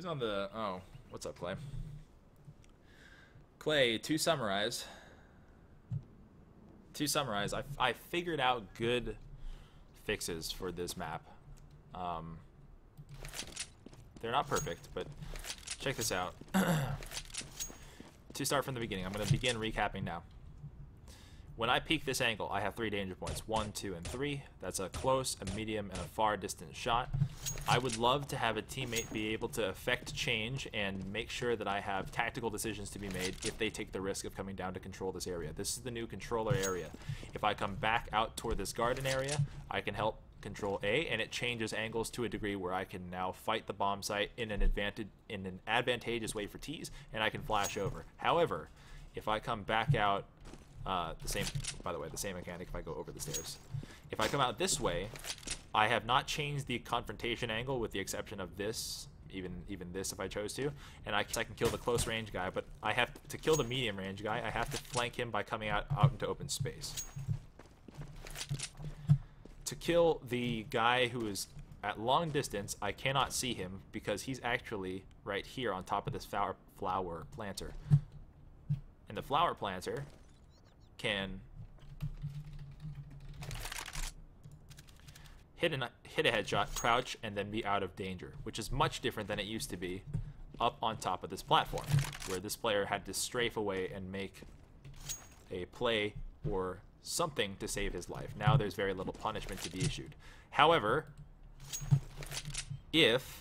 Who's on the... Oh, what's up, Clay? Clay, to summarize, I figured out good fixes for this map. They're not perfect, but check this out. To start from the beginning, I'm going to begin recapping now. When I peek this angle, I have 3 danger points. 1, 2, and 3. That's a close, a medium, and a far distance shot. I would love to have a teammate be able to affect change and make sure that I have tactical decisions to be made if they take the risk of coming down to control this area. This is the new controller area. If I come back out toward this garden area, I can help control A, and it changes angles to a degree where I can now fight the bomb site in an advantageous way for T's, and I can flash over. However, if I come back out by the way, the same mechanic if I go over the stairs. If I come out this way, I have not changed the confrontation angle with the exception of this, even this if I chose to, and I can kill the close range guy, but I have to kill the medium range guy. I have to flank him by coming out into open space. To kill the guy who is at long distance, I cannot see him because he's actually right here on top of this flower planter. And the flower planter can hit a headshot, crouch, and then be out of danger, which is much different than it used to be up on top of this platform, where this player had to strafe away and make a play or something to save his life. Now there's very little punishment to be issued. However, if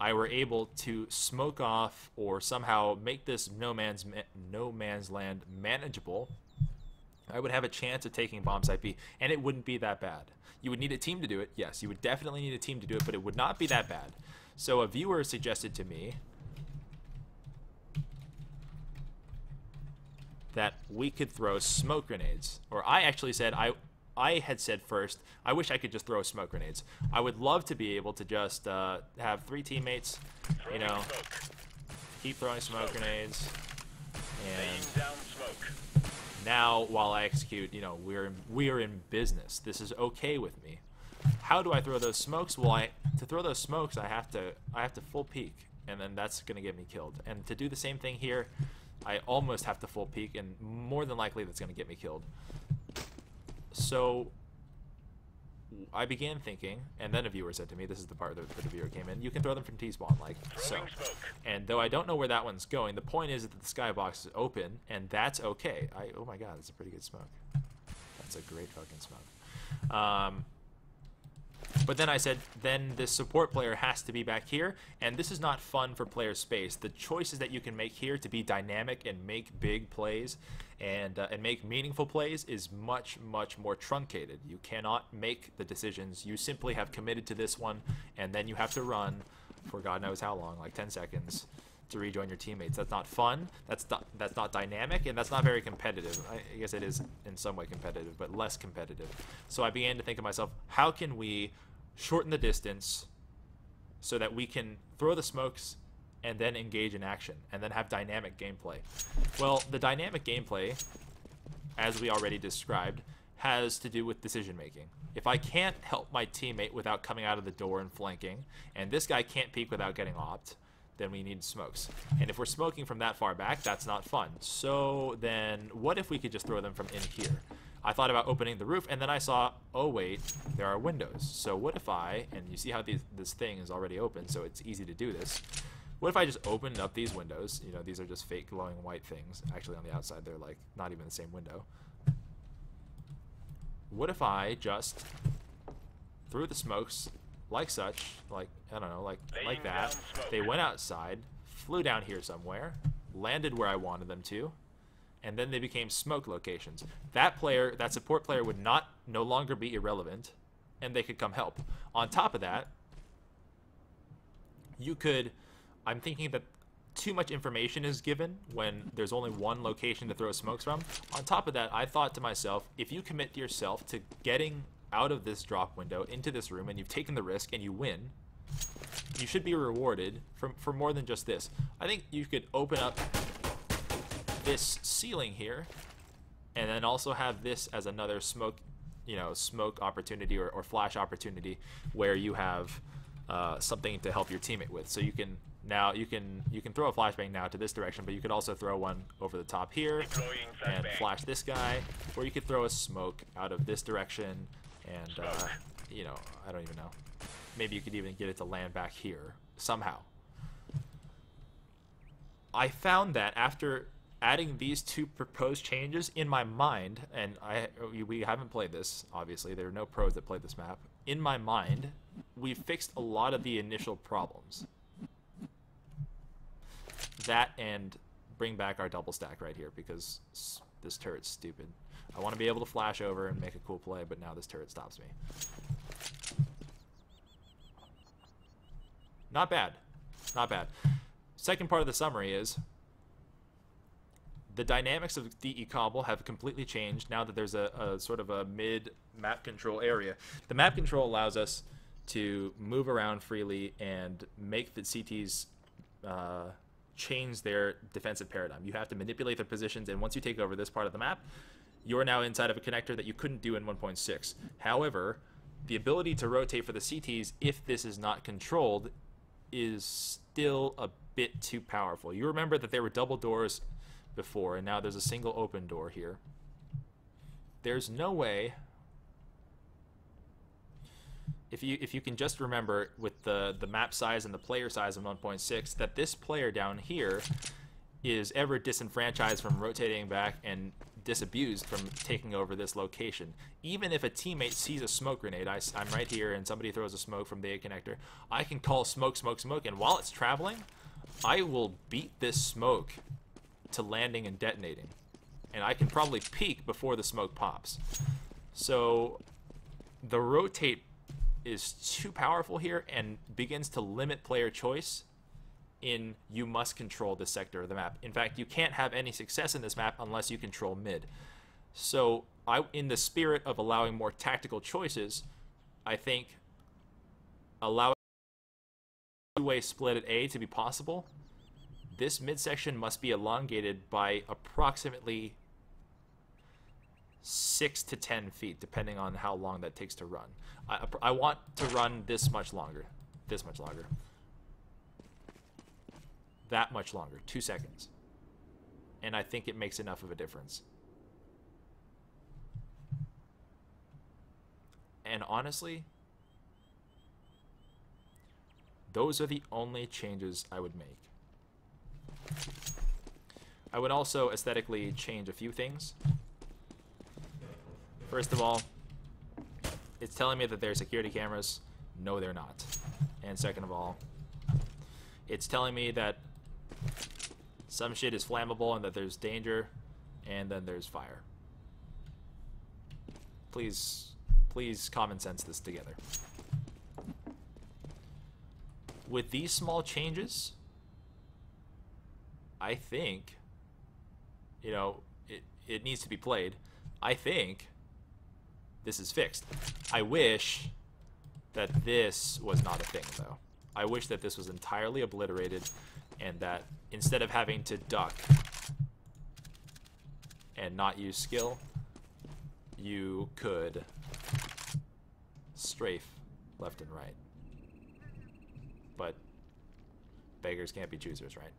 I were able to smoke off or somehow make this no man's land manageable, I would have a chance of taking bomb site B, and it wouldn't be that bad. You would need a team to do it. Yes, you would definitely need a team to do it, but it would not be that bad. So a viewer suggested to me that we could throw smoke grenades. Or I actually said, I had said first, I wish I could just throw smoke grenades. I would love to be able to just have 3 teammates, you know, keep throwing smoke grenades. And now, while I execute, you know, we're in business. This is okay with me. How do I throw those smokes? Well, to throw those smokes, I have to full peek, and then that's gonna get me killed. And to do the same thing here, I almost have to full peek, and more than likely that's gonna get me killed. So I began thinking, and then a viewer said to me, this is the part where the viewer came in, you can throw them from T-spawn, like so. And though I don't know where that one's going, the point is that the skybox is open, and that's okay. Oh my god, that's a pretty good smoke. That's a great fucking smoke. But then I said, then this support player has to be back here, and this is not fun for player space. The choices that you can make here to be dynamic and make big plays and make meaningful plays is much, much more truncated. You cannot make the decisions. You simply have committed to this one, and then you have to run for God knows how long, like 10 seconds, to rejoin your teammates. That's not fun, that's not dynamic, and that's not very competitive. I guess it is in some way competitive, but less competitive. So I began to think to myself, how can we shorten the distance so that we can throw the smokes and then engage in action and then have dynamic gameplay? Well, the dynamic gameplay, as we already described, has to do with decision making. If I can't help my teammate without coming out of the door and flanking, and this guy can't peek without getting opt, then we need smokes. And if we're smoking from that far back, that's not fun. So then what if we could just throw them from in here? I thought about opening the roof, and then I saw, oh wait, there are windows. So what if and you see how this thing is already open, so it's easy to do this. What if I just opened up these windows? You know, these are just fake glowing white things. Actually, on the outside, they're like not even the same window. What if I just threw the smokes like such, like, I don't know, like that. They went outside, flew down here somewhere, landed where I wanted them to, and then they became smoke locations. That support player would no longer be irrelevant, and they could come help. On top of that, I'm thinking that too much information is given when there's only one location to throw smokes from. On top of that, I thought to myself, if you commit yourself to getting out of this drop window into this room and you've taken the risk and you win, you should be rewarded for more than just this. I think you could open up this ceiling here and then also have this as another smoke opportunity or flash opportunity where you have something to help your teammate with. So you can throw a flashbang now to this direction, but you could also throw one over the top here and flash this guy, or you could throw a smoke out of this direction, and you know, I don't even know. Maybe you could even get it to land back here somehow. I found that after adding these two proposed changes in my mind, and we haven't played this, obviously, there are no pros that played this map. In my mind, we fixed a lot of the initial problems. That and bring back our double stack right here, because this turret's stupid. I want to be able to flash over and make a cool play, but now this turret stops me. Not bad. Not bad. Second part of the summary is the dynamics of DE Cobble have completely changed now that there's a sort of a mid-map control area. The map control allows us to move around freely and make the CTs change their defensive paradigm. You have to manipulate their positions, and once you take over this part of the map, you're now inside of a connector that you couldn't do in 1.6. However, the ability to rotate for the CTs, if this is not controlled, is still a bit too powerful. You remember that there were double doors before, and now there's a single open door here. There's no way, if you can just remember with the map size and the player size of 1.6, that this player down here is ever disenfranchised from rotating back and disabused from taking over this location. Even if a teammate sees a smoke grenade, I'm right here and somebody throws a smoke from the A connector, I can call smoke, smoke, smoke, and while it's traveling, I will beat this smoke to landing and detonating. And I can probably peek before the smoke pops. So the rotate is too powerful here and begins to limit player choice in you must control this sector of the map. In fact, you can't have any success in this map unless you control mid. So in the spirit of allowing more tactical choices, I think allowing a two-way split at A to be possible, this midsection must be elongated by approximately 6 to 10 feet, depending on how long that takes to run. I want to run this much longer. This much longer. That much longer. 2 seconds. And I think it makes enough of a difference. And honestly, those are the only changes I would make. I would also aesthetically change a few things. First of all, it's telling me that they're security cameras. No, they're not. And second of all, it's telling me that some shit is flammable and that there's danger, and then there's fire. Please common sense this together. With these small changes, I think, you know, it needs to be played. I think this is fixed. I wish that this was not a thing, though. I wish that this was entirely obliterated and that instead of having to duck and not use skill, you could strafe left and right. But beggars can't be choosers, right?